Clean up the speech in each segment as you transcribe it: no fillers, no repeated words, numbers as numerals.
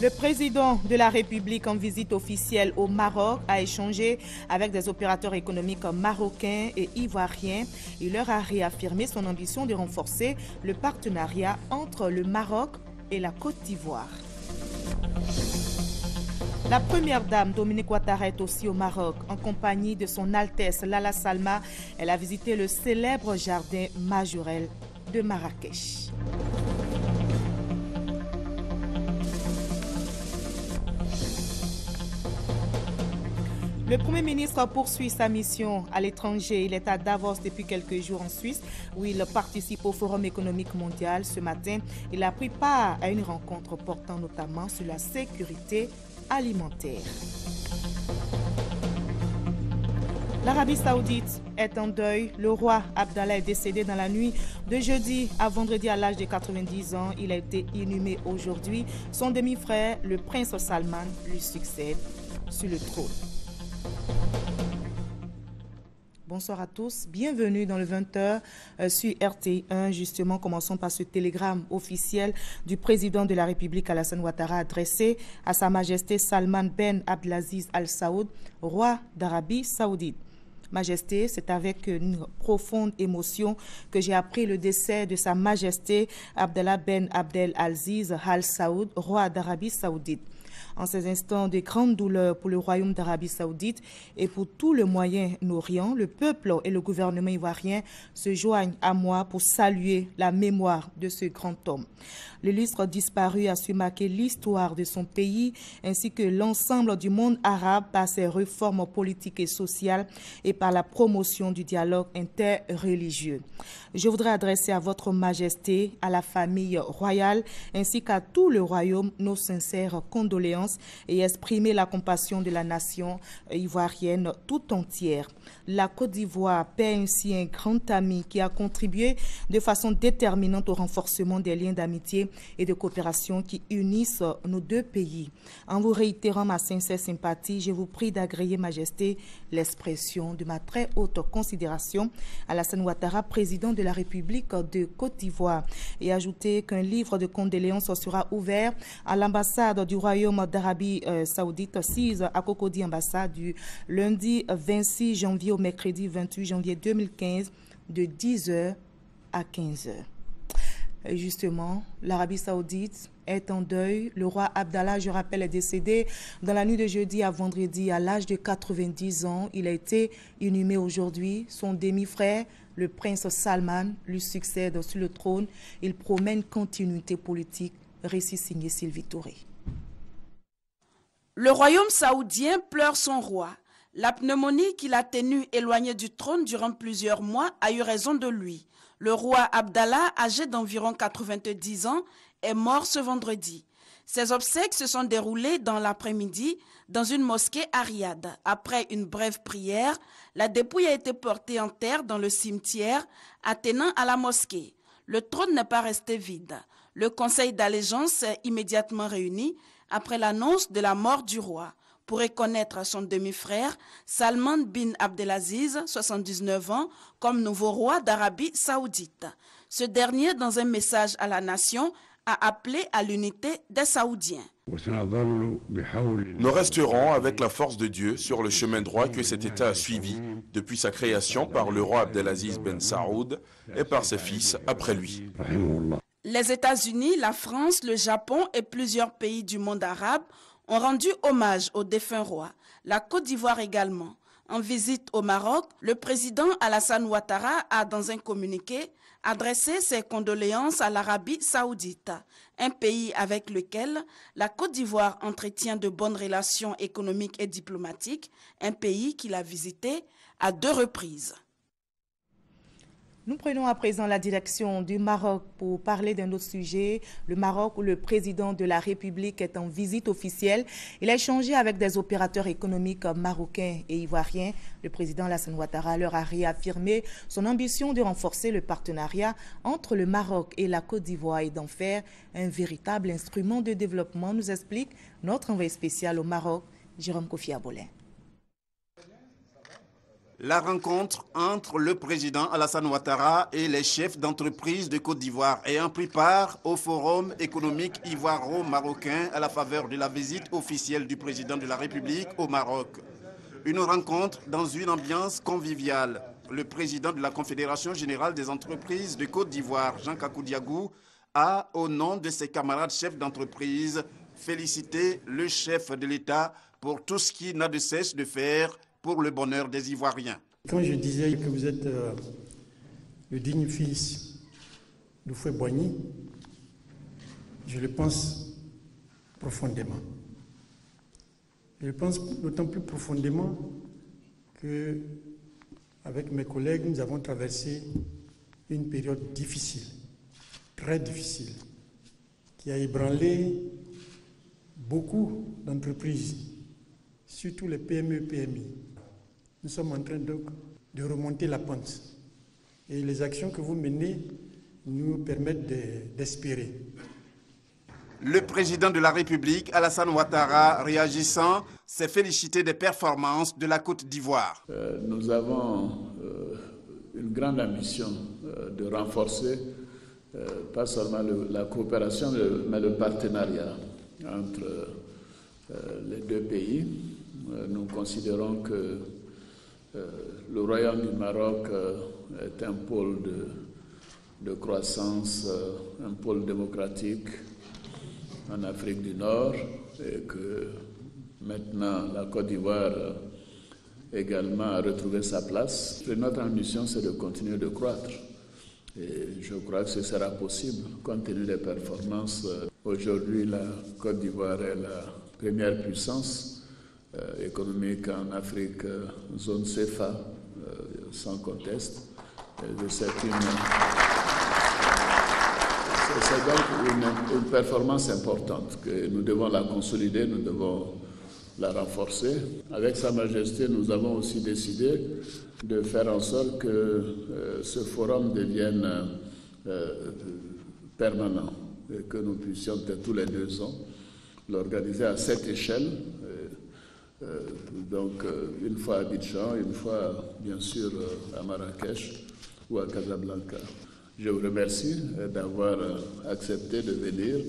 Le président de la République en visite officielle au Maroc a échangé avec des opérateurs économiques marocains et ivoiriens. Il leur a réaffirmé son ambition de renforcer le partenariat entre le Maroc et la Côte d'Ivoire. La première dame, Dominique Ouattara, est aussi au Maroc. En compagnie de son Altesse Lalla Salma, elle a visité le célèbre jardin Majorelle de Marrakech. Le Premier ministre poursuit sa mission à l'étranger. Il est à Davos depuis quelques jours en Suisse, où il participe au Forum économique mondial. Ce matin, il a pris part à une rencontre portant notamment sur la sécurité alimentaire. L'Arabie Saoudite est en deuil. Le roi Abdallah est décédé dans la nuit de jeudi à vendredi à l'âge de 90 ans. Il a été inhumé aujourd'hui. Son demi-frère, le prince Salman, lui succède sur le trône. Bonsoir à tous, bienvenue dans le 20h sur RTI1. Justement, commençons par ce télégramme officiel du président de la République Alassane Ouattara adressé à Sa Majesté Salman Ben Abdelaziz Al Saoud, roi d'Arabie Saoudite. Majesté, c'est avec une profonde émotion que j'ai appris le décès de Sa Majesté Abdallah Ben Abdelaziz Al Saoud, roi d'Arabie Saoudite. En ces instants de grande douleur pour le Royaume d'Arabie Saoudite et pour tout le Moyen-Orient, le peuple et le gouvernement ivoirien se joignent à moi pour saluer la mémoire de ce grand homme. L'illustre disparu a su marquer l'histoire de son pays ainsi que l'ensemble du monde arabe par ses réformes politiques et sociales et par la promotion du dialogue interreligieux. Je voudrais adresser à votre Majesté, à la famille royale ainsi qu'à tout le royaume nos sincères condoléances et exprimer la compassion de la nation ivoirienne tout entière. La Côte d'Ivoire perd ainsi un grand ami qui a contribué de façon déterminante au renforcement des liens d'amitié et de coopération qui unissent nos deux pays. En vous réitérant ma sincère sympathie, je vous prie d'agréer, Majesté, l'expression de ma très haute considération à Alassane Ouattara, président de la République de Côte d'Ivoire, et ajouter qu'un livre de condoléances sera ouvert à l'ambassade du Royaume d'Arabie Saoudite, sise à Cocody ambassade, du lundi 26 janvier au mercredi 28 janvier 2015, de 10h à 15h. Et justement, l'Arabie Saoudite est en deuil. Le roi Abdallah, je rappelle, est décédé dans la nuit de jeudi à vendredi à l'âge de 90 ans. Il a été inhumé aujourd'hui. Son demi-frère, le prince Salman, lui succède sur le trône. Il promet une continuité politique. Récit signé Sylvie Touré. Le royaume saoudien pleure son roi. La pneumonie qui l'a tenu éloigné du trône durant plusieurs mois a eu raison de lui. Le roi Abdallah, âgé d'environ 90 ans, est mort ce vendredi. Ses obsèques se sont déroulées dans l'après-midi dans une mosquée à Riyad. Après une brève prière, la dépouille a été portée en terre dans le cimetière attenant à la mosquée. Le trône n'est pas resté vide. Le conseil d'allégeance s'est immédiatement réuni après l'annonce de la mort du roi pour reconnaître son demi-frère Salman bin Abdelaziz, 79 ans, comme nouveau roi d'Arabie Saoudite. Ce dernier, dans un message à la nation, a appelé à l'unité des Saoudiens. Nous resterons avec la force de Dieu sur le chemin droit que cet État a suivi depuis sa création par le roi Abdelaziz Ben Saoud et par ses fils après lui. Les États-Unis, la France, le Japon et plusieurs pays du monde arabe ont rendu hommage au défunt roi. La Côte d'Ivoire également. En visite au Maroc, le président Alassane Ouattara a, dans un communiqué, adressé ses condoléances à l'Arabie Saoudite, un pays avec lequel la Côte d'Ivoire entretient de bonnes relations économiques et diplomatiques, un pays qu'il a visité à 2 reprises. Nous prenons à présent la direction du Maroc pour parler d'un autre sujet. Le Maroc, où le président de la République est en visite officielle. Il a échangé avec des opérateurs économiques marocains et ivoiriens. Le président Alassane Ouattara leur a réaffirmé son ambition de renforcer le partenariat entre le Maroc et la Côte d'Ivoire et d'en faire un véritable instrument de développement, nous explique notre envoyé spécial au Maroc, Jérôme Kofi Abolin. La rencontre entre le président Alassane Ouattara et les chefs d'entreprise de Côte d'Ivoire ayant pris part au forum économique ivoiro-marocain à la faveur de la visite officielle du président de la République au Maroc. Une rencontre dans une ambiance conviviale. Le président de la Confédération générale des entreprises de Côte d'Ivoire, Jean Kakou Diagou, a, au nom de ses camarades chefs d'entreprise, félicité le chef de l'État pour tout ce qu'il n'a de cesse de faire pour le bonheur des Ivoiriens. Quand je disais que vous êtes le digne fils d'Houphouët-Boigny, je le pense profondément. Je le pense d'autant plus profondément que, avec mes collègues, nous avons traversé une période difficile, très difficile, qui a ébranlé beaucoup d'entreprises, surtout les PME, PMI. Nous sommes en train donc de remonter la pente. Et les actions que vous menez nous permettent d'espérer. Le président de la République, Alassane Ouattara, réagissant, s'est félicité des performances de la Côte d'Ivoire. Nous avons une grande ambition de renforcer pas seulement la coopération, mais le partenariat entre les deux pays. Nous considérons que le Royaume du Maroc est un pôle de croissance, un pôle démocratique en Afrique du Nord et que maintenant la Côte d'Ivoire également a retrouvé sa place. Et notre ambition, c'est de continuer de croître. Et je crois que ce sera possible compte tenu des performances. Aujourd'hui, la Côte d'Ivoire est la première puissance économique en Afrique, zone CFA, sans conteste. C'est donc une performance importante que nous devons la consolider, nous devons la renforcer. Avec Sa Majesté, nous avons aussi décidé de faire en sorte que ce forum devienne permanent et que nous puissions peut-être tous les 2 ans l'organiser à cette échelle. Donc une fois à Abidjan, une fois bien sûr à Marrakech ou à Casablanca. Je vous remercie d'avoir accepté de venir,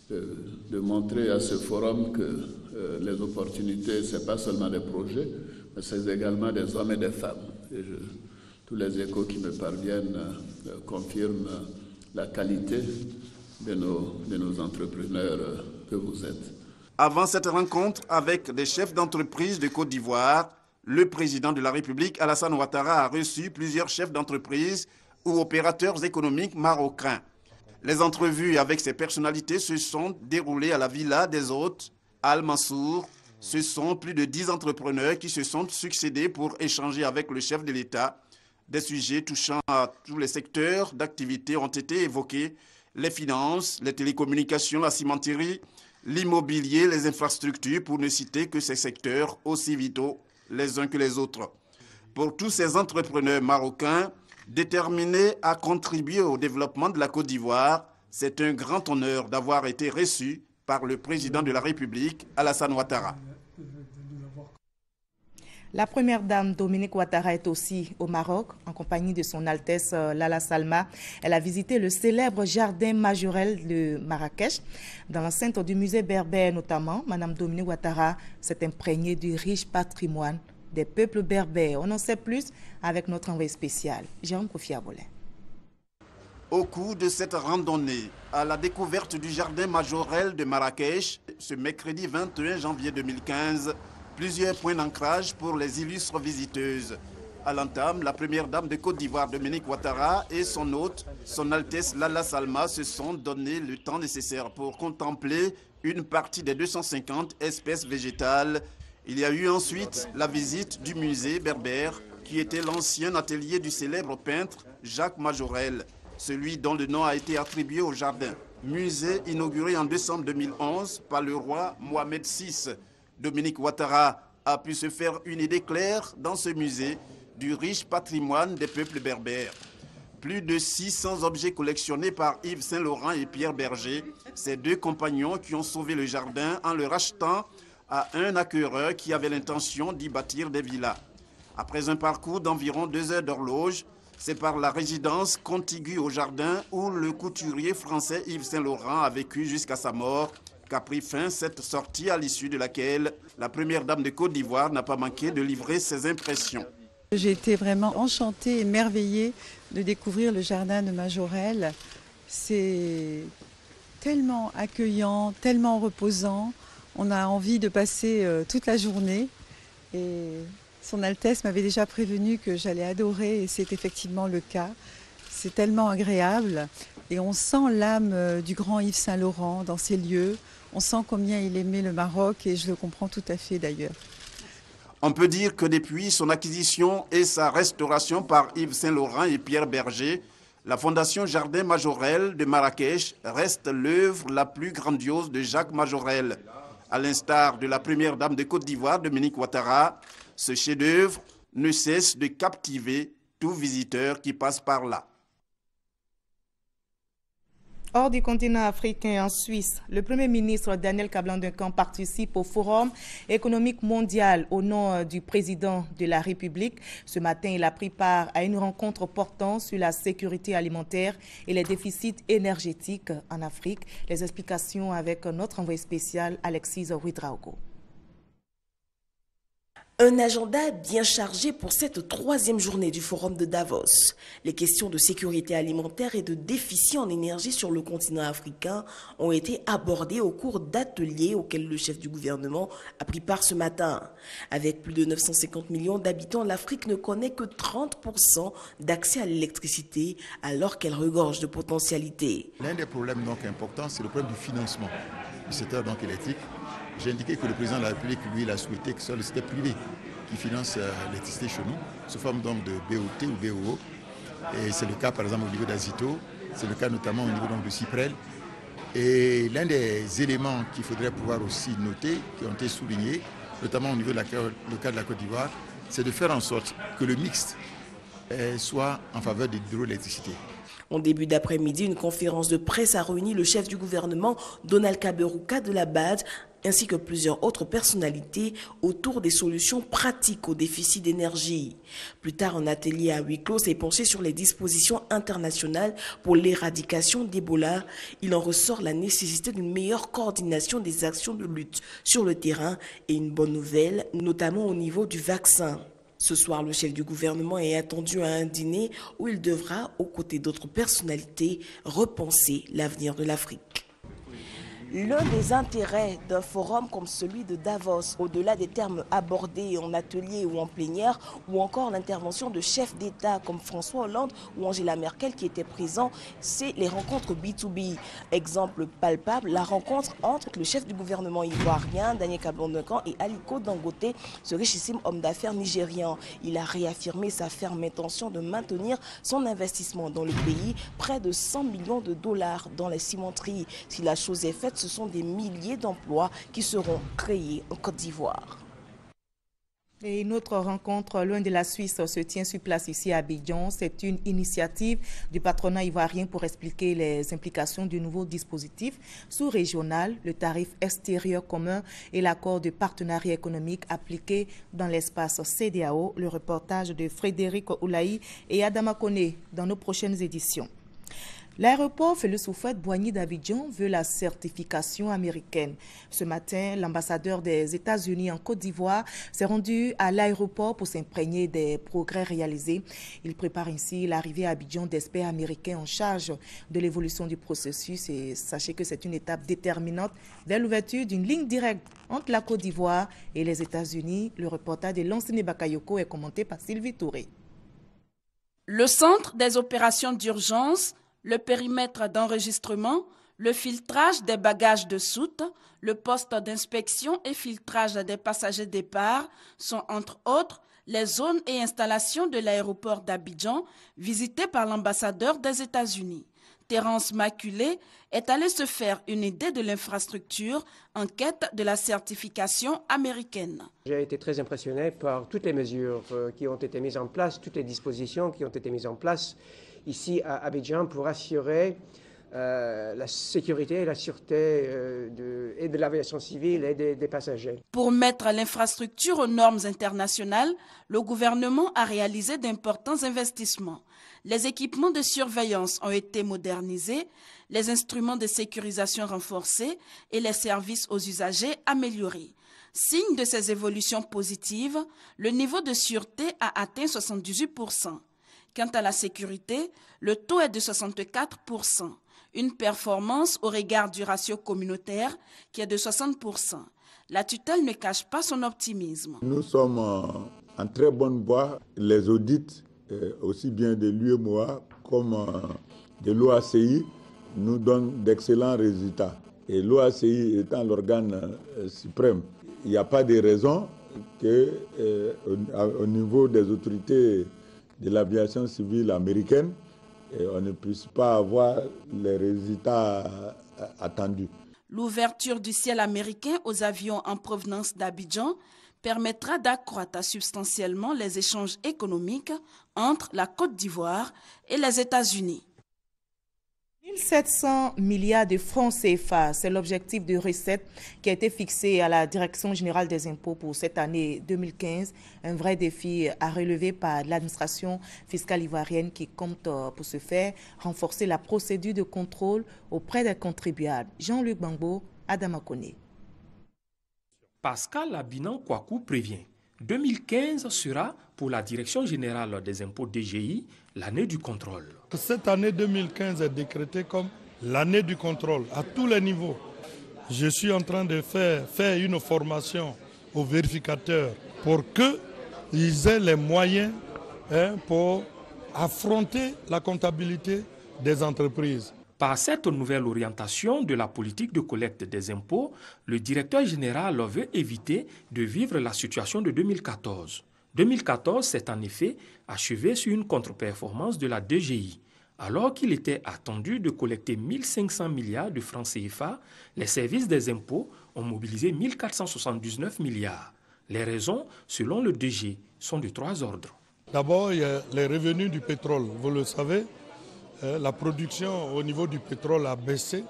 de montrer à ce forum que les opportunités, ce n'est pas seulement des projets, mais c'est également des hommes et des femmes. Et tous les échos qui me parviennent confirment la qualité de nos entrepreneurs que vous êtes. Avant cette rencontre avec des chefs d'entreprise de Côte d'Ivoire, le président de la République, Alassane Ouattara, a reçu plusieurs chefs d'entreprise ou opérateurs économiques marocains. Les entrevues avec ces personnalités se sont déroulées à la Villa des Hôtes, à Al-Mansour. Ce sont plus de 10 entrepreneurs qui se sont succédés pour échanger avec le chef de l'État. Des sujets touchant à tous les secteurs d'activité ont été évoqués. Les finances, les télécommunications, la cimenterie, l'immobilier, les infrastructures, pour ne citer que ces secteurs aussi vitaux les uns que les autres. Pour tous ces entrepreneurs marocains déterminés à contribuer au développement de la Côte d'Ivoire, c'est un grand honneur d'avoir été reçu par le président de la République, Alassane Ouattara. La première dame Dominique Ouattara est aussi au Maroc, en compagnie de son Altesse Lalla Salma. Elle a visité le célèbre jardin majorel de Marrakech. Dans l'enceinte du musée berbère notamment, Madame Dominique Ouattara s'est imprégnée du riche patrimoine des peuples berbères. On en sait plus avec notre envoyé spécial, Jérôme Kofi Abolé. Au cours de cette randonnée à la découverte du jardin majorel de Marrakech, ce mercredi 21 janvier 2015, plusieurs points d'ancrage pour les illustres visiteuses. À l'entame, la première dame de Côte d'Ivoire, Dominique Ouattara, et son hôte, son Altesse Lalla Salma, se sont donné le temps nécessaire pour contempler une partie des 250 espèces végétales. Il y a eu ensuite la visite du musée berbère, qui était l'ancien atelier du célèbre peintre Jacques Majorel, celui dont le nom a été attribué au jardin. Musée inauguré en décembre 2011 par le roi Mohamed VI. Dominique Ouattara a pu se faire une idée claire dans ce musée du riche patrimoine des peuples berbères. Plus de 600 objets collectionnés par Yves Saint-Laurent et Pierre Berger, ces deux compagnons qui ont sauvé le jardin en le rachetant à un acquéreur qui avait l'intention d'y bâtir des villas. Après un parcours d'environ 2 heures d'horloge, c'est par la résidence contiguë au jardin où le couturier français Yves Saint-Laurent a vécu jusqu'à sa mort qu'a pris fin cette sortie, à l'issue de laquelle la première dame de Côte d'Ivoire n'a pas manqué de livrer ses impressions. J'ai été vraiment enchantée et émerveillée de découvrir le jardin de Majorelle. C'est tellement accueillant, tellement reposant. On a envie de passer toute la journée. Et Son Altesse m'avait déjà prévenu que j'allais adorer et c'est effectivement le cas. C'est tellement agréable et on sent l'âme du grand Yves Saint-Laurent dans ces lieux. On sent combien il aimait le Maroc et je le comprends tout à fait d'ailleurs. On peut dire que depuis son acquisition et sa restauration par Yves Saint-Laurent et Pierre Berger, la Fondation Jardin Majorelle de Marrakech reste l'œuvre la plus grandiose de Jacques Majorelle. À l'instar de la première dame de Côte d'Ivoire, Dominique Ouattara, ce chef-d'œuvre ne cesse de captiver tout visiteur qui passe par là. Hors du continent africain, en Suisse, le Premier ministre Daniel Kablan-Duncan participe au Forum économique mondial au nom du président de la République. Ce matin, il a pris part à une rencontre portant sur la sécurité alimentaire et les déficits énergétiques en Afrique. Les explications avec notre envoyé spécial Alexis Ouidraogo. Un agenda bien chargé pour cette 3e journée du Forum de Davos. Les questions de sécurité alimentaire et de déficit en énergie sur le continent africain ont été abordées au cours d'ateliers auxquels le chef du gouvernement a pris part ce matin. Avec plus de 950 millions d'habitants, l'Afrique ne connaît que 30% d'accès à l'électricité alors qu'elle regorge de potentialités. L'un des problèmes donc importants, c'est le problème du financement du secteur donc électrique. J'ai indiqué que le président de la République, lui, il a souhaité que ce soit le secteur privé qui finance l'électricité chez nous, sous forme donc de BOT ou BOO. Et c'est le cas par exemple au niveau d'Azito, c'est le cas notamment au niveau donc de Cyprel. Et l'un des éléments qu'il faudrait pouvoir aussi noter, qui ont été soulignés, notamment au niveau du cas de la Côte d'Ivoire, c'est de faire en sorte que le mixte soit en faveur de l'hydroélectricité. En début d'après-midi, une conférence de presse a réuni le chef du gouvernement, Donald Kaberuka de la BAD, ainsi que plusieurs autres personnalités autour des solutions pratiques au déficit d'énergie. Plus tard, un atelier à huis clos s'est penché sur les dispositions internationales pour l'éradication d'Ebola. Il en ressort la nécessité d'une meilleure coordination des actions de lutte sur le terrain et une bonne nouvelle, notamment au niveau du vaccin. Ce soir, le chef du gouvernement est attendu à un dîner où il devra, aux côtés d'autres personnalités, repenser l'avenir de l'Afrique. L'un des intérêts d'un forum comme celui de Davos, au-delà des termes abordés en atelier ou en plénière, ou encore l'intervention de chefs d'État comme François Hollande ou Angela Merkel qui étaient présents, c'est les rencontres B2B. Exemple palpable, la rencontre entre le chef du gouvernement ivoirien, Daniel Kablan-Duncan, et Aliko Dangote, ce richissime homme d'affaires nigérian. Il a réaffirmé sa ferme intention de maintenir son investissement dans le pays, près de 100 millions de dollars dans les cimenteries. Si la chose est faite, ce sont des milliers d'emplois qui seront créés en Côte d'Ivoire. Et une autre rencontre loin de la Suisse se tient sur place ici à Abidjan. C'est une initiative du patronat ivoirien pour expliquer les implications du nouveau dispositif sous-régional, le tarif extérieur commun et l'accord de partenariat économique appliqué dans l'espace CEDEAO. Le reportage de Frédéric Oulaï et Adama Kone dans nos prochaines éditions. L'aéroport Félix Houphouët-Boigny d'Abidjan veut la certification américaine. Ce matin, l'ambassadeur des États-Unis en Côte d'Ivoire s'est rendu à l'aéroport pour s'imprégner des progrès réalisés. Il prépare ainsi l'arrivée à Abidjan d'experts américains en charge de l'évolution du processus. Et sachez que c'est une étape déterminante vers l'ouverture d'une ligne directe entre la Côte d'Ivoire et les États-Unis. Le reportage de Lansine Bakayoko est commenté par Sylvie Touré. Le centre des opérations d'urgence, le périmètre d'enregistrement, le filtrage des bagages de soute, le poste d'inspection et filtrage des passagers départ sont entre autres les zones et installations de l'aéroport d'Abidjan visitées par l'ambassadeur des États-Unis. Terence Maculé est allé se faire une idée de l'infrastructure en quête de la certification américaine. J'ai été très impressionné par toutes les mesures qui ont été mises en place, toutes les dispositions qui ont été mises en place ici à Abidjan pour assurer la sécurité et la sûreté et de l'aviation civile et des passagers. Pour mettre l'infrastructure aux normes internationales, le gouvernement a réalisé d'importants investissements. Les équipements de surveillance ont été modernisés, les instruments de sécurisation renforcés et les services aux usagers améliorés. Signe de ces évolutions positives, le niveau de sûreté a atteint 78%. Quant à la sécurité, le taux est de 64%. Une performance au regard du ratio communautaire qui est de 60%. La tutelle ne cache pas son optimisme. Nous sommes en très bonne voie. Les audits, aussi bien de l'UEMOA comme de l'OACI, nous donnent d'excellents résultats. Et l'OACI étant l'organe suprême, il n'y a pas de raison qu'au niveau des autorités de l'aviation civile américaine, on ne puisse pas avoir les résultats attendus. L'ouverture du ciel américain aux avions en provenance d'Abidjan permettra d'accroître substantiellement les échanges économiques entre la Côte d'Ivoire et les États-Unis. 1700 milliards de francs CFA, c'est l'objectif de recette qui a été fixé à la Direction générale des impôts pour cette année 2015. Un vrai défi à relever par l'administration fiscale ivoirienne qui compte pour ce faire renforcer la procédure de contrôle auprès des contribuables. Jean-Luc Bangbo, Adama Koné. Pascal Abinan Kouakou prévient. 2015 sera pour la Direction générale des impôts DGI l'année du contrôle. Cette année 2015 est décrétée comme l'année du contrôle à tous les niveaux. Je suis en train de faire une formation aux vérificateurs pour qu'ils aient les moyens pour affronter la comptabilité des entreprises. Par cette nouvelle orientation de la politique de collecte des impôts, le directeur général veut éviter de vivre la situation de 2014. 2014 s'est en effet achevé sur une contre-performance de la DGI. Alors qu'il était attendu de collecter 1500 milliards de francs CFA, les services des impôts ont mobilisé 1479 milliards. Les raisons, selon le DG, sont de 3 ordres. D'abord, il y a les revenus du pétrole, vous le savez. La production au niveau du pétrole a baissé.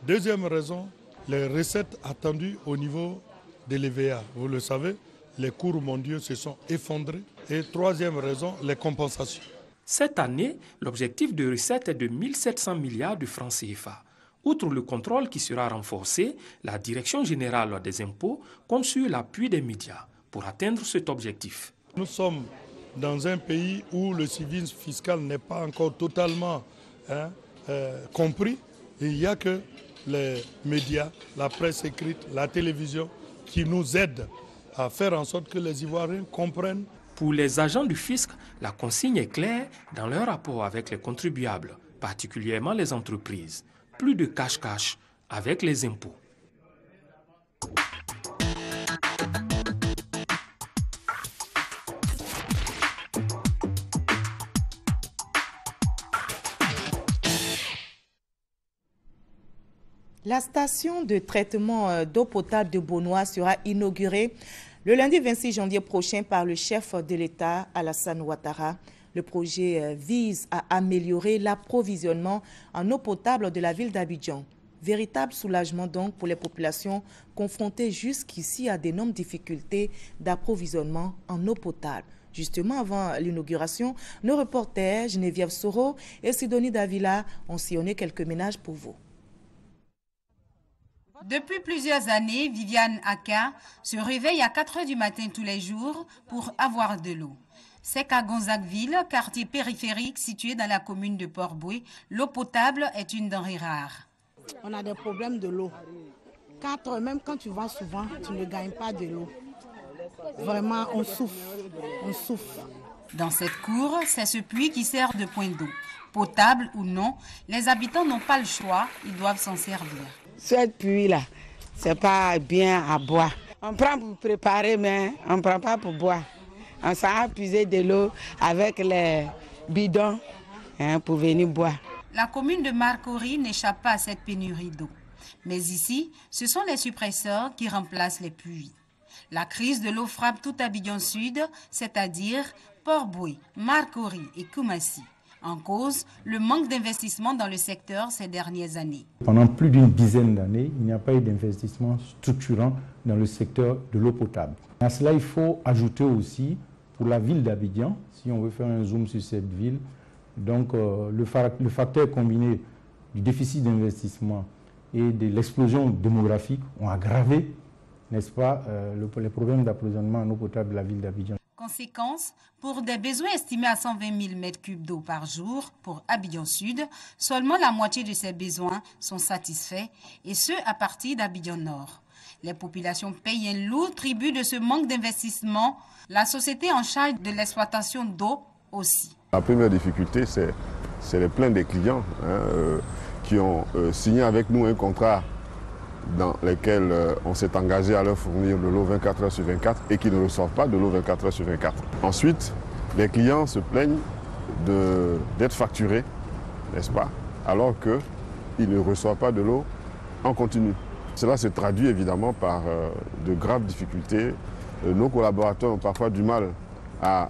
Deuxième raison, les recettes attendues au niveau de l'EVA. Vous le savez, les cours mondiaux se sont effondrés. Et troisième raison, les compensations. Cette année, l'objectif de recette est de 1700 milliards de francs CFA. Outre le contrôle qui sera renforcé, la Direction générale des impôts compte sur l'appui des médias pour atteindre cet objectif. Nous sommes dans un pays où le civisme fiscal n'est pas encore totalement compris. Il n'y a que les médias, la presse écrite, la télévision qui nous aident à faire en sorte que les Ivoiriens comprennent. Pour les agents du fisc, la consigne est claire dans leur rapport avec les contribuables, particulièrement les entreprises. Plus de cache-cache avec les impôts. La station de traitement d'eau potable de Bonois sera inaugurée le lundi 26 janvier prochain par le chef de l'État, Alassane Ouattara. Le projet vise à améliorer l'approvisionnement en eau potable de la ville d'Abidjan. Véritable soulagement donc pour les populations confrontées jusqu'ici à d'énormes difficultés d'approvisionnement en eau potable. Justement, avant l'inauguration, nos reporters Geneviève Soro et Sidonie Davila ont sillonné quelques ménages pour vous. Depuis plusieurs années, Viviane Aka se réveille à 4 h du matin tous les jours pour avoir de l'eau. C'est qu'à Gonzagueville, quartier périphérique situé dans la commune de Port-Boué, l'eau potable est une denrée rare. On a des problèmes de l'eau. Même quand tu vends souvent, tu ne gagnes pas de l'eau. Vraiment, on souffre. On souffre. Dans cette cour, c'est ce puits qui sert de point d'eau. Potable ou non, les habitants n'ont pas le choix, ils doivent s'en servir. Ce puits-là, c'est pas bien à boire. On prend pour préparer, mais on ne prend pas pour boire. On s'en a puisé de l'eau avec les bidons pour venir boire. La commune de Marcory n'échappe pas à cette pénurie d'eau. Mais ici, ce sont les suppresseurs qui remplacent les puits. La crise de l'eau frappe tout Abidjan Sud, c'est-à-dire Port-Boué, Marcory et Koumassi. En cause, le manque d'investissement dans le secteur ces dernières années. Pendant plus d'une dizaine d'années, il n'y a pas eu d'investissement structurant dans le secteur de l'eau potable. À cela, il faut ajouter aussi, pour la ville d'Abidjan, si on veut faire un zoom sur cette ville, donc le facteur combiné du déficit d'investissement et de l'explosion démographique ont aggravé, n'est-ce pas, les problèmes d'approvisionnement en eau potable de la ville d'Abidjan. Conséquence, pour des besoins estimés à 120 000 m3 d'eau par jour pour Abidjan Sud, seulement la moitié de ces besoins sont satisfaits, et ce à partir d'Abidjan Nord. Les populations payent un lourd tribut de ce manque d'investissement, la société en charge de l'exploitation d'eau aussi. La première difficulté, c'est les plaintes des clients qui ont signé avec nous un contrat dans lesquels on s'est engagé à leur fournir de l'eau 24 heures sur 24 et qui ne reçoivent pas de l'eau 24 heures sur 24. Ensuite, les clients se plaignent d'être facturés, n'est-ce pas, alors qu'ils ne reçoivent pas de l'eau en continu. Cela se traduit évidemment par de graves difficultés. Nos collaborateurs ont parfois du mal à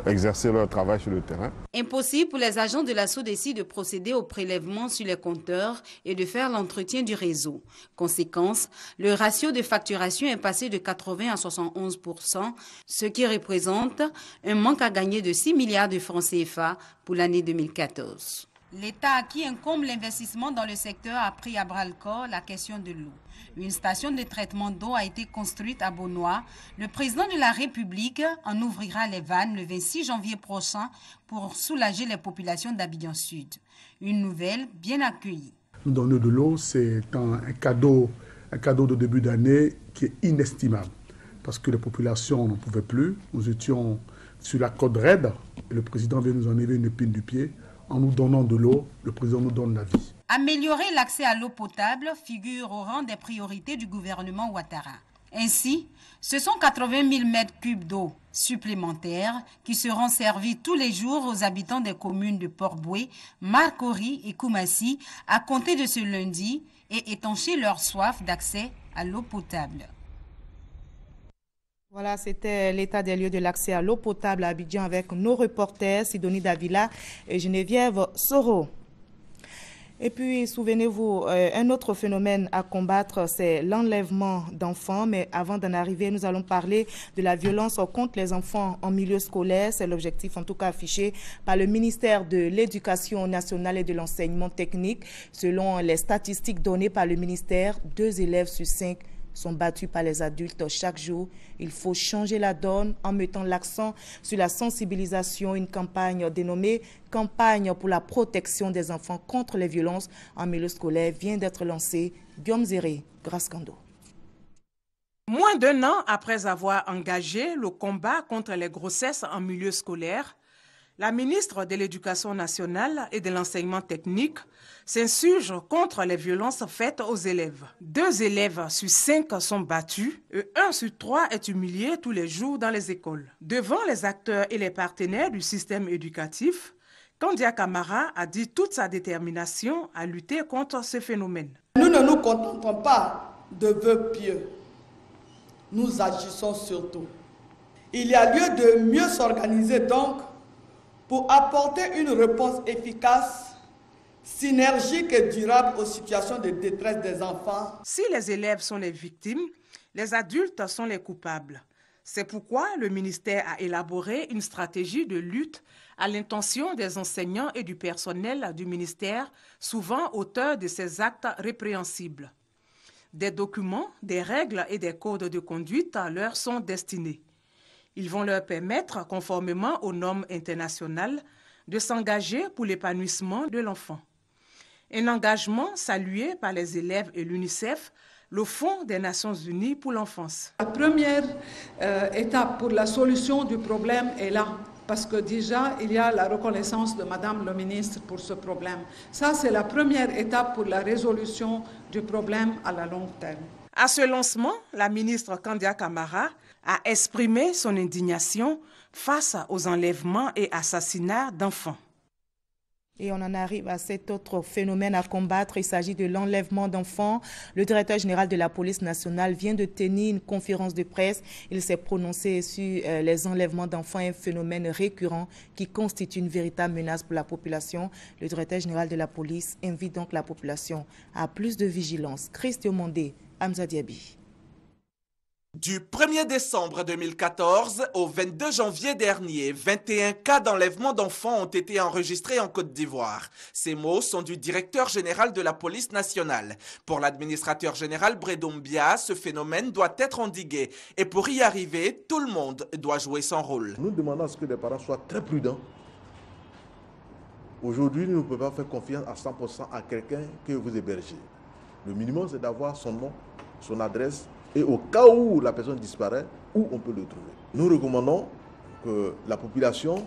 exercer leur travail sur le terrain. Impossible pour les agents de la SODECI de procéder au prélèvement sur les compteurs et de faire l'entretien du réseau. Conséquence, le ratio de facturation est passé de 80 à 71%, ce qui représente un manque à gagner de 6 milliards de francs CFA pour l'année 2014. L'État à qui incombe l'investissement dans le secteur a pris à bras-le-corps la question de l'eau. Une station de traitement d'eau a été construite à Beaunois. Le président de la République en ouvrira les vannes le 26 janvier prochain pour soulager les populations d'Abidjan Sud. Une nouvelle bien accueillie. Nous donner de l'eau, c'est un cadeau de début d'année qui est inestimable parce que les populations n'en pouvaient plus. Nous étions sur la côte raide et le président vient nous enlever une épine du pied. En nous donnant de l'eau, le président nous donne la vie. Améliorer l'accès à l'eau potable figure au rang des priorités du gouvernement Ouattara. Ainsi, ce sont 80 000 m3 d'eau supplémentaires qui seront servis tous les jours aux habitants des communes de Port-Boué, Marcory et Koumassi à compter de ce lundi et étancher leur soif d'accès à l'eau potable. Voilà, c'était l'état des lieux de l'accès à l'eau potable à Abidjan avec nos reporters Sidonie Davila et Geneviève Soro. Et puis, souvenez-vous, un autre phénomène à combattre, c'est l'enlèvement d'enfants. Mais avant d'en arriver, nous allons parler de la violence contre les enfants en milieu scolaire. C'est l'objectif, en tout cas, affiché par le ministère de l'Éducation nationale et de l'enseignement technique. Selon les statistiques données par le ministère, 2 élèves sur 5 sont battus par les adultes chaque jour. Il faut changer la donne en mettant l'accent sur la sensibilisation. Une campagne dénommée « Campagne pour la protection des enfants contre les violences en milieu scolaire » vient d'être lancée. Guillaume Zéré, Grascando. Moins d'1 an après avoir engagé le combat contre les grossesses en milieu scolaire, la ministre de l'Éducation nationale et de l'enseignement technique s'insurge contre les violences faites aux élèves. 2 élèves sur 5 sont battus et 1 sur 3 est humilié tous les jours dans les écoles. Devant les acteurs et les partenaires du système éducatif, Kandia Camara a dit toute sa détermination à lutter contre ce phénomène. Nous ne nous contentons pas de vœux pieux. Nous agissons surtout. Il y a lieu de mieux s'organiser donc pour apporter une réponse efficace, synergique et durable aux situations de détresse des enfants. Si les élèves sont les victimes, les adultes sont les coupables. C'est pourquoi le ministère a élaboré une stratégie de lutte à l'intention des enseignants et du personnel du ministère, souvent auteurs de ces actes répréhensibles. Des documents, des règles et des codes de conduite leur sont destinés. Ils vont leur permettre, conformément aux normes internationales, de s'engager pour l'épanouissement de l'enfant. Un engagement salué par les élèves et l'UNICEF, le Fonds des Nations Unies pour l'enfance. La première étape pour la solution du problème est là, parce que déjà, il y a la reconnaissance de Madame le ministre pour ce problème. Ça, c'est la première étape pour la résolution du problème à la longue terme. À ce lancement, la ministre Kandia Camara a exprimé son indignation face aux enlèvements et assassinats d'enfants. Et on en arrive à cet autre phénomène à combattre. Il s'agit de l'enlèvement d'enfants. Le directeur général de la police nationale vient de tenir une conférence de presse. Il s'est prononcé sur les enlèvements d'enfants, un phénomène récurrent qui constitue une véritable menace pour la population. Le directeur général de la police invite donc la population à plus de vigilance. Christian Mondé, Hamza Diaby. Du 1er décembre 2014 au 22 janvier dernier, 21 cas d'enlèvement d'enfants ont été enregistrés en Côte d'Ivoire. Ces mots sont du directeur général de la police nationale. Pour l'administrateur général Bredombia, ce phénomène doit être endigué. Et pour y arriver, tout le monde doit jouer son rôle. Nous demandons à ce que les parents soient très prudents. Aujourd'hui, nous ne pouvons pas faire confiance à 100% à quelqu'un que vous hébergez. Le minimum, c'est d'avoir son nom, son adresse, et au cas où la personne disparaît, où on peut le trouver. Nous recommandons que la population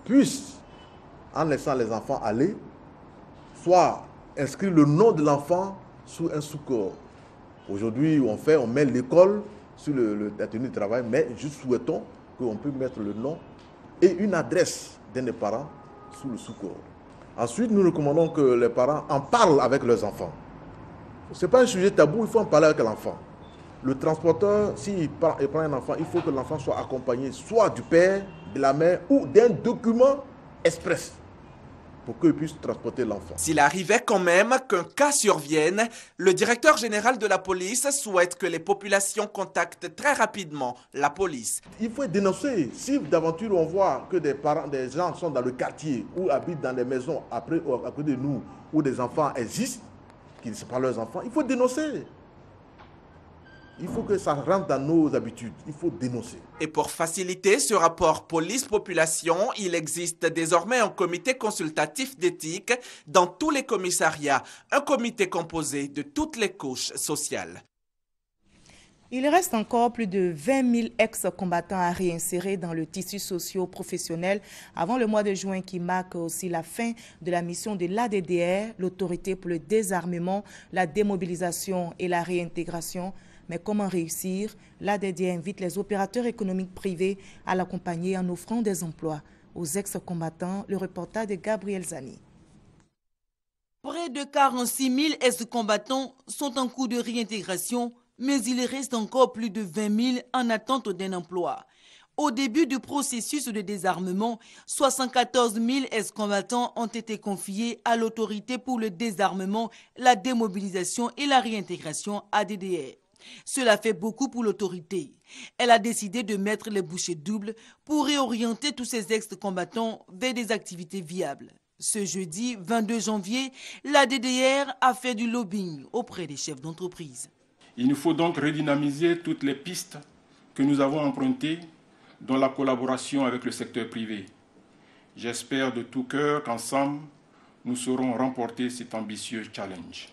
puisse, en laissant les enfants aller, soit inscrire le nom de l'enfant sous un sous-corps. Aujourd'hui, on met l'école sur la tenue de travail, mais nous souhaitons qu'on puisse mettre le nom et une adresse d'un des parents sous le sous-corps. Ensuite, nous recommandons que les parents en parlent avec leurs enfants. Ce n'est pas un sujet tabou, il faut en parler avec l'enfant. Le transporteur, s'il prend un enfant, il faut que l'enfant soit accompagné soit du père, de la mère ou d'un document express pour qu'il puisse transporter l'enfant. S'il arrivait quand même qu'un cas survienne, le directeur général de la police souhaite que les populations contactent très rapidement la police. Il faut dénoncer. Si d'aventure on voit que des gens sont dans le quartier ou habitent dans des maisons à côté de nous, où des enfants existent, qui ne sont pas leurs enfants, il faut dénoncer. Il faut que ça rentre dans nos habitudes. Il faut dénoncer. Et pour faciliter ce rapport police-population, il existe désormais un comité consultatif d'éthique dans tous les commissariats. Un comité composé de toutes les couches sociales. Il reste encore plus de 20 000 ex-combattants à réinsérer dans le tissu socio-professionnel avant le mois de juin qui marque aussi la fin de la mission de l'ADDR, l'autorité pour le désarmement, la démobilisation et la réintégration. Mais comment réussir? L'ADDR invite les opérateurs économiques privés à l'accompagner en offrant des emplois aux ex-combattants. Le reportage de Gabriel Zani. Près de 46 000 ex-combattants sont en cours de réintégration, mais il reste encore plus de 20 000 en attente d'un emploi. Au début du processus de désarmement, 74 000 ex-combattants ont été confiés à l'autorité pour le désarmement, la démobilisation et la réintégration ADDR. Cela fait beaucoup pour l'autorité. Elle a décidé de mettre les bouchées doubles pour réorienter tous ces ex-combattants vers des activités viables. Ce jeudi 22 janvier, l'ADDR a fait du lobbying auprès des chefs d'entreprise. Il nous faut donc redynamiser toutes les pistes que nous avons empruntées dans la collaboration avec le secteur privé. J'espère de tout cœur qu'ensemble, nous saurons remporter cet ambitieux challenge.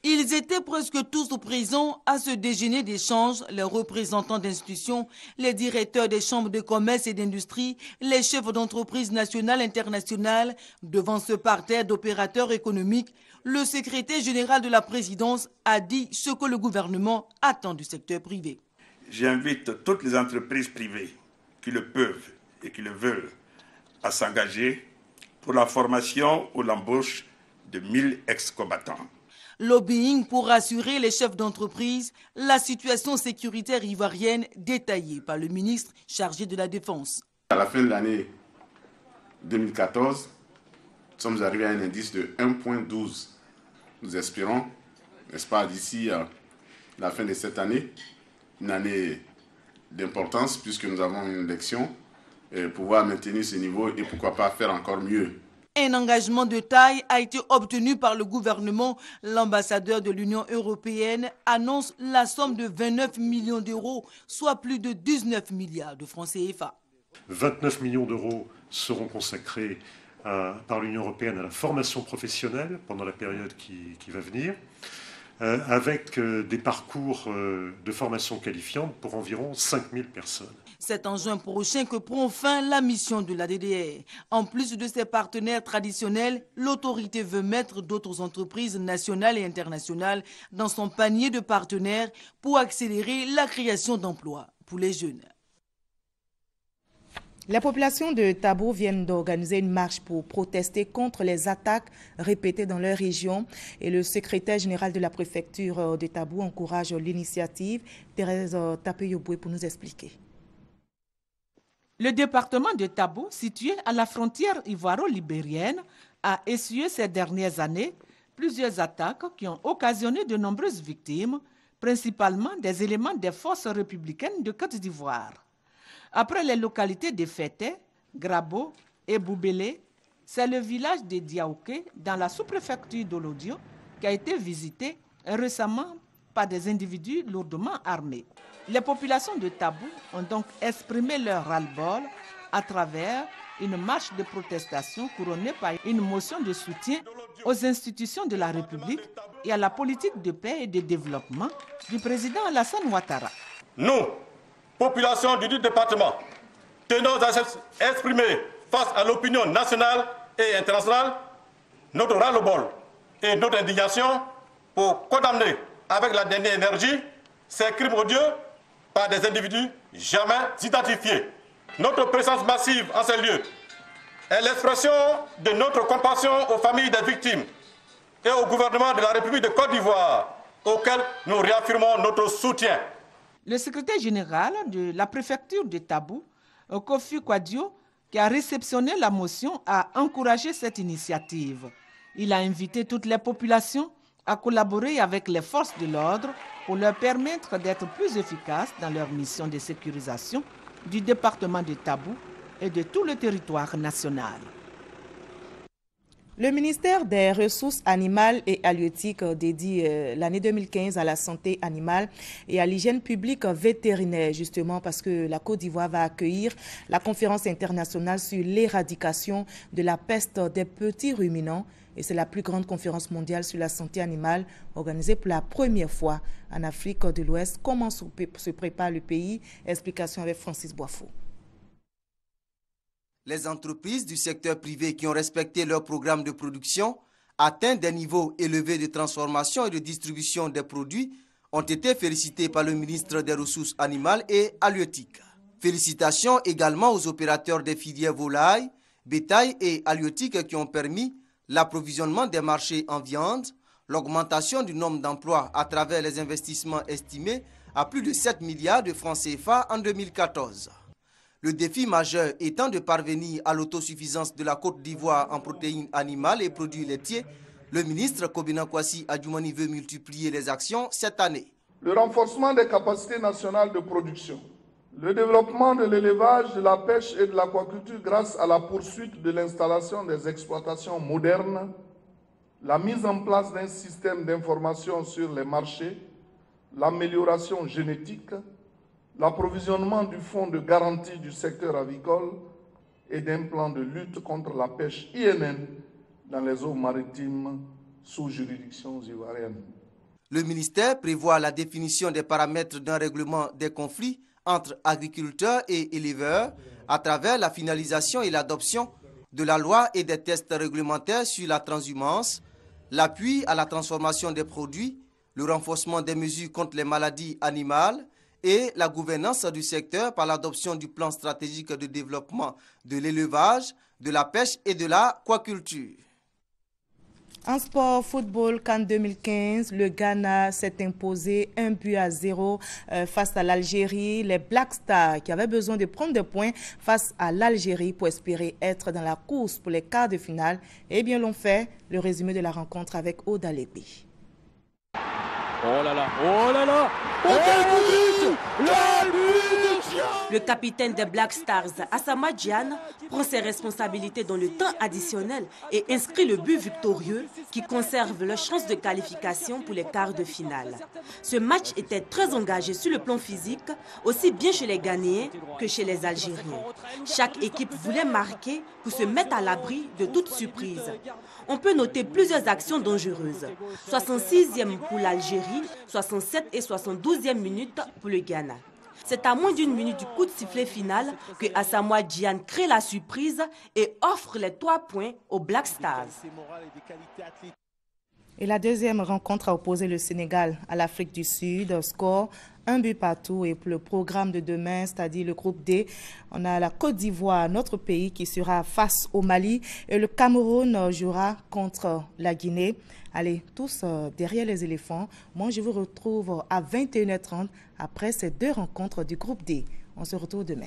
Ils étaient presque tous présents à ce déjeuner d'échange, les représentants d'institutions, les directeurs des chambres de commerce et d'industrie, les chefs d'entreprise nationales et internationales. Devant ce parterre d'opérateurs économiques, le secrétaire général de la présidence a dit ce que le gouvernement attend du secteur privé. J'invite toutes les entreprises privées qui le peuvent et qui le veulent à s'engager pour la formation ou l'embauche de 1000 ex-combattants. Lobbying pour rassurer les chefs d'entreprise, la situation sécuritaire ivoirienne détaillée par le ministre chargé de la Défense. À la fin de l'année 2014, nous sommes arrivés à un indice de 1,12. Nous espérons, n'est-ce pas, d'ici la fin de cette année, une année d'importance puisque nous avons une élection, pouvoir maintenir ce niveau et pourquoi pas faire encore mieux. Un engagement de taille a été obtenu par le gouvernement. L'ambassadeur de l'Union européenne annonce la somme de 29 millions d'euros, soit plus de 19 milliards de francs CFA. 29 millions d'euros seront consacrés par l'Union européenne à la formation professionnelle pendant la période qui va venir, avec des parcours de formation qualifiante pour environ 5000 personnes. C'est en juin prochain que prend fin la mission de l'ADDR. En plus de ses partenaires traditionnels, l'autorité veut mettre d'autres entreprises nationales et internationales dans son panier de partenaires pour accélérer la création d'emplois pour les jeunes. La population de Tabo vient d'organiser une marche pour protester contre les attaques répétées dans leur région. Et le secrétaire général de la préfecture de Tabo encourage l'initiative. Thérèse Tapeyoboué pour nous expliquer. Le département de Tabo, situé à la frontière ivoiro-libérienne, a essuyé ces dernières années plusieurs attaques qui ont occasionné de nombreuses victimes, principalement des éléments des forces républicaines de Côte d'Ivoire. Après les localités de Fété, Grabo et Boubélé, c'est le village de Diaouké, dans la sous-préfecture d'Olodio, qui a été visité récemment par des individus lourdement armés. Les populations de Tabo ont donc exprimé leur ras-le-bol à travers une marche de protestation couronnée par une motion de soutien aux institutions de la République et à la politique de paix et de développement du président Alassane Ouattara. Nous, population du département, tenons à exprimer face à l'opinion nationale et internationale notre ras-le-bol et notre indignation pour condamner avec la dernière énergie ces crimes odieux par des individus jamais identifiés. Notre présence massive en ces lieux est l'expression de notre compassion aux familles des victimes et au gouvernement de la République de Côte d'Ivoire, auquel nous réaffirmons notre soutien. Le secrétaire général de la préfecture de Tabo, Kofi Kwadio, qui a réceptionné la motion, a encouragé cette initiative. Il a invité toutes les populations à collaborer avec les forces de l'ordre pour leur permettre d'être plus efficaces dans leur mission de sécurisation du département de Tabo et de tout le territoire national. Le ministère des Ressources animales et halieutiques dédie l'année 2015 à la santé animale et à l'hygiène publique vétérinaire, justement parce que la Côte d'Ivoire va accueillir la conférence internationale sur l'éradication de la peste des petits ruminants. Et c'est la plus grande conférence mondiale sur la santé animale organisée pour la première fois en Afrique de l'Ouest. Comment se prépare le pays? Explication avec Francis Boifo. Les entreprises du secteur privé qui ont respecté leur programme de production, atteint des niveaux élevés de transformation et de distribution des produits, ont été félicitées par le ministre des Ressources animales et halieutiques. Félicitations également aux opérateurs des filières volailles, bétail et halieutiques qui ont permis l'approvisionnement des marchés en viande, l'augmentation du nombre d'emplois à travers les investissements estimés à plus de 7 milliards de francs CFA en 2014. Le défi majeur étant de parvenir à l'autosuffisance de la Côte d'Ivoire en protéines animales et produits laitiers, le ministre Kobina Kwasi Adjoumani veut multiplier les actions cette année. Le renforcement des capacités nationales de production, le développement de l'élevage, de la pêche et de l'aquaculture grâce à la poursuite de l'installation des exploitations modernes, la mise en place d'un système d'information sur les marchés, l'amélioration génétique, l'approvisionnement du fonds de garantie du secteur avicole et d'un plan de lutte contre la pêche INN dans les eaux maritimes sous juridiction ivoirienne. Le ministère prévoit la définition des paramètres d'un règlement des conflits entre agriculteurs et éleveurs à travers la finalisation et l'adoption de la loi et des tests réglementaires sur la transhumance, l'appui à la transformation des produits, le renforcement des mesures contre les maladies animales et la gouvernance du secteur par l'adoption du plan stratégique de développement de l'élevage, de la pêche et de l'aquaculture. En sport, football, CAN 2015, le Ghana s'est imposé 1-0 face à l'Algérie. Les Black Stars qui avaient besoin de prendre des points face à l'Algérie pour espérer être dans la course pour les quarts de finale, eh bien l'ont fait. Le résumé de la rencontre avec Oda Lébi. Oh là là, oh là là, oh quel but! Le but! Le capitaine des Black Stars, Asamoah Gyan, prend ses responsabilités dans le temps additionnel et inscrit le but victorieux qui conserve leur chance de qualification pour les quarts de finale. Ce match était très engagé sur le plan physique, aussi bien chez les Ghanéens que chez les Algériens. Chaque équipe voulait marquer pour se mettre à l'abri de toute surprise. On peut noter plusieurs actions dangereuses. 66e pour l'Algérie, 67 et 72e minutes pour le Ghana. C'est à moins d'une minute du coup de sifflet final que Asamoah Gyan crée la surprise et offre les 3 points aux Black Stars. Et la deuxième rencontre a opposé le Sénégal à l'Afrique du Sud. Score 1-1. Et pour le programme de demain, c'est-à-dire le groupe D, on a la Côte d'Ivoire, notre pays, qui sera face au Mali. Et le Cameroun jouera contre la Guinée. Allez, tous derrière les éléphants. Moi, je vous retrouve à 21h30 après ces deux rencontres du groupe D. On se retrouve demain.